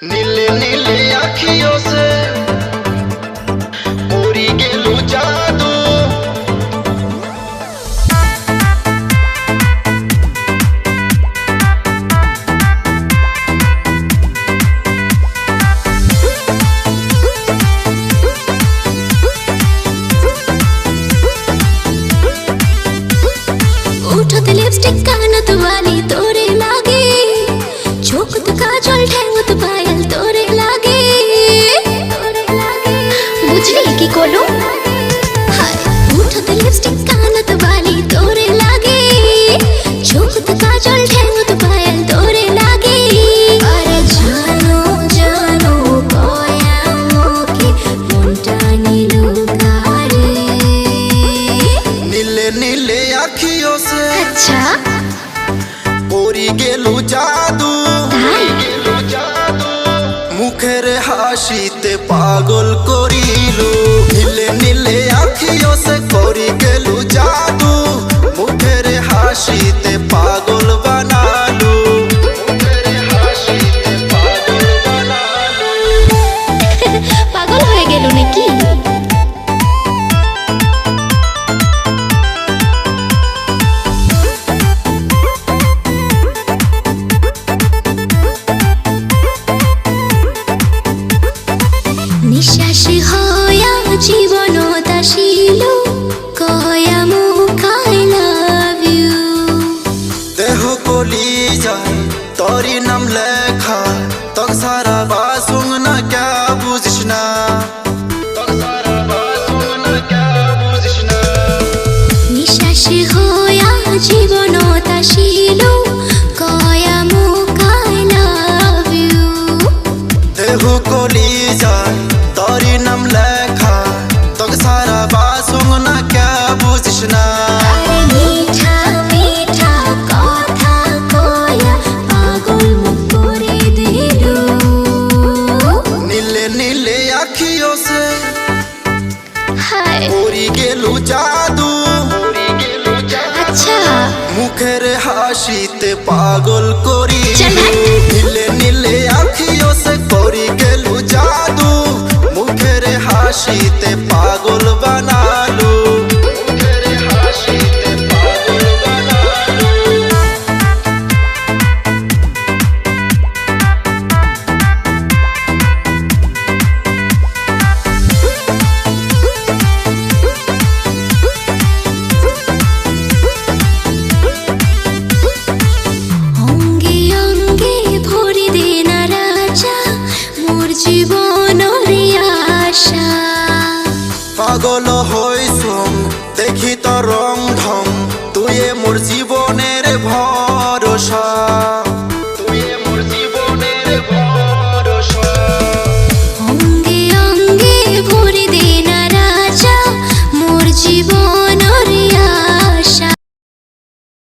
नीले नीले आँखियों से उड़ी गेलू जादू। उठत लिपस्टिक कानत वाली तोरे लागे, झोंकत काजल ठेंगत पायल तोरे लागे। बुझली की कोलो हाय। उठत लिपस्टिक कानत वाली तोरे लागे, झोंकत काजल ठेंगत पायल तोरे लागे। अरे जानो जानो कोया मोके मुंटा नीलू गारे। नीले नीले आँखियों से अच्छा उड़ी गेलू जादू। मुखेर हासिते पागल करिलू। नीले नीले आँखियों से करी गेलू जादू। मुखेर हासिते पागल बनालू। मुखेर हासिते पागल बनालू। पागल হয়ে গেল নাকি? নিঃশ্বাস হয়া জীবন তাসিল কয়া মুখ আই লাভ ইউ। देह कोली जाए तोरी नाम लेखा तक सारा बासुंग ना क्या बुझना। तक सारा बासुंग ना क्या बुझना। নিঃশ্বাস হয়া জীবন তাসিল কয়া মুখ আই লাভ ইউ। देह कोली जाए तोरी नाम लेखा तक सारा बासुंग ना क्या बुझना। আরে মিঠা মিঠা কথা কয়া পাগল মুখ করে দিলু। नीले नीले आँखियों से হায় उड़ी गेलू जादू। আচ্ছা मुखेर हासिते पागल करिलू। चला। नीले नीले आँखियों से करी गेलू जादू। मुखेर हासिते पागल बनालू। मुखेर हासिते पागल बनालू। অঙ্গে অঙ্গে ভরি দে না রাজা মোর জীবনের আশা। पागल